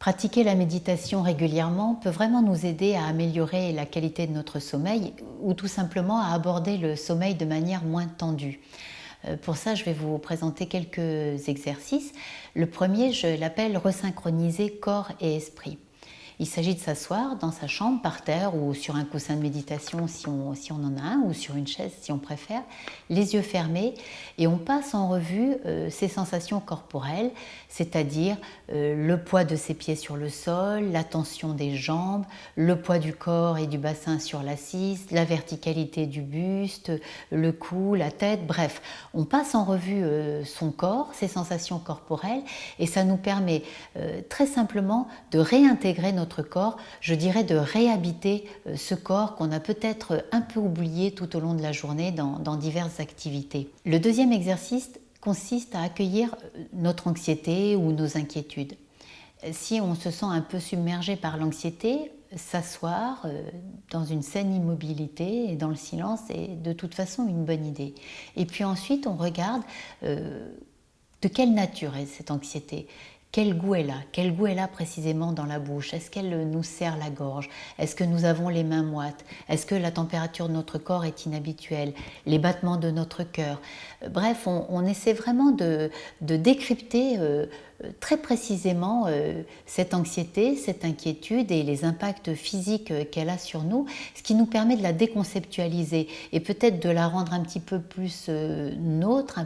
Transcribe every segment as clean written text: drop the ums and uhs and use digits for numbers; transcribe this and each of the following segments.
Pratiquer la méditation régulièrement peut vraiment nous aider à améliorer la qualité de notre sommeil ou tout simplement à aborder le sommeil de manière moins tendue. Pour ça, je vais vous présenter quelques exercices. Le premier, je l'appelle resynchroniser corps et esprit. Il s'agit de s'asseoir dans sa chambre, par terre ou sur un coussin de méditation si on en a un, ou sur une chaise si on préfère, les yeux fermés, et on passe en revue ses sensations corporelles, c'est-à-dire le poids de ses pieds sur le sol, la tension des jambes, le poids du corps et du bassin sur l'assise, la verticalité du buste, le cou, la tête, bref, on passe en revue son corps, ses sensations corporelles, et ça nous permet très simplement de réintégrer notre corps, je dirais de réhabiter ce corps qu'on a peut-être un peu oublié tout au long de la journée dans diverses activités. Le deuxième exercice consiste à accueillir notre anxiété ou nos inquiétudes. Si on se sent un peu submergé par l'anxiété, s'asseoir dans une saine immobilité et dans le silence est de toute façon une bonne idée. Et puis ensuite, on regarde de quelle nature est cette anxiété. Quel goût elle a? Quel goût elle a précisément dans la bouche? Est-ce qu'elle nous serre la gorge? Est-ce que nous avons les mains moites? Est-ce que la température de notre corps est inhabituelle? Les battements de notre cœur? Bref, on essaie vraiment de décrypter très précisément cette anxiété, cette inquiétude et les impacts physiques qu'elle a sur nous, ce qui nous permet de la déconceptualiser et peut-être de la rendre un petit peu plus nôtre,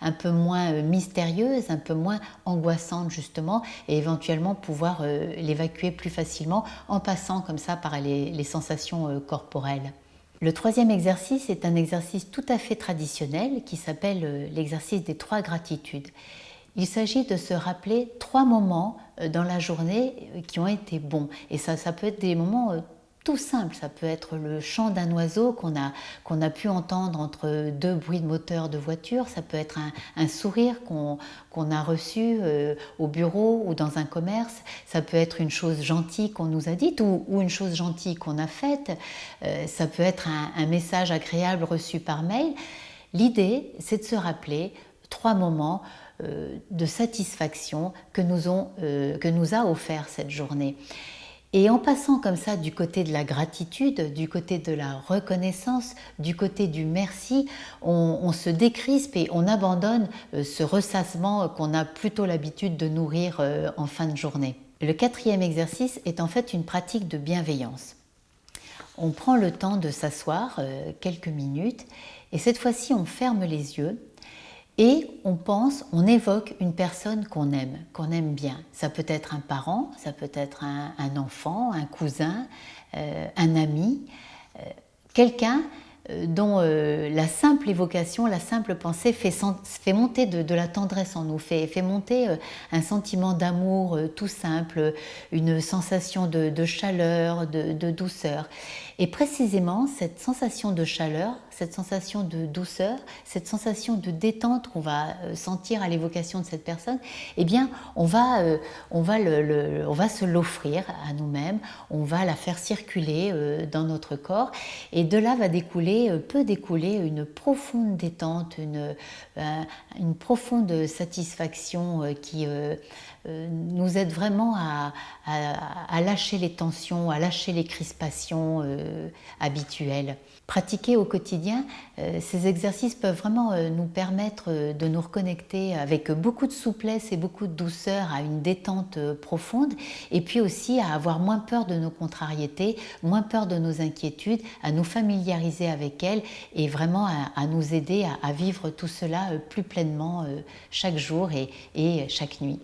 un peu moins mystérieuse, un peu moins angoissante justement, et éventuellement pouvoir l'évacuer plus facilement en passant comme ça par les sensations corporelles. Le troisième exercice est un exercice tout à fait traditionnel qui s'appelle l'exercice des 3 gratitudes. Il s'agit de se rappeler 3 moments dans la journée qui ont été bons. Et ça peut être des moments tout simples. Ça peut être le chant d'un oiseau qu'on a pu entendre entre 2 bruits de moteur de voiture. Ça peut être un sourire qu'on a reçu au bureau ou dans un commerce. Ça peut être une chose gentille qu'on nous a dite ou une chose gentille qu'on a faite. Ça peut être un message agréable reçu par mail. L'idée, c'est de se rappeler 3 moments de satisfaction que nous a offert cette journée. Et en passant comme ça du côté de la gratitude, du côté de la reconnaissance, du côté du merci, on se décrispe et on abandonne ce ressassement qu'on a plutôt l'habitude de nourrir en fin de journée. Le 4e exercice est en fait une pratique de bienveillance. On prend le temps de s'asseoir quelques minutes et cette fois-ci on ferme les yeux. Et on évoque une personne qu'on aime bien. Ça peut être un parent, ça peut être un enfant, un cousin, un ami, quelqu'un dont la simple évocation, la simple pensée fait monter de la tendresse en nous, fait monter un sentiment d'amour tout simple, une sensation de chaleur, de douceur. Et précisément, cette sensation de chaleur, cette sensation de douceur, cette sensation de détente qu'on va sentir à l'évocation de cette personne, eh bien, on va se l'offrir à nous-mêmes, on va la faire circuler dans notre corps, et de là peut découler une profonde détente, une profonde satisfaction qui nous aide vraiment à lâcher les tensions, à lâcher les crispations habituelles. Pratiquer au quotidien, ces exercices peuvent vraiment nous permettre de nous reconnecter avec beaucoup de souplesse et beaucoup de douceur à une détente profonde, et puis aussi à avoir moins peur de nos contrariétés, moins peur de nos inquiétudes, à nous familiariser avec elles et vraiment à nous aider à vivre tout cela plus pleinement chaque jour et chaque nuit.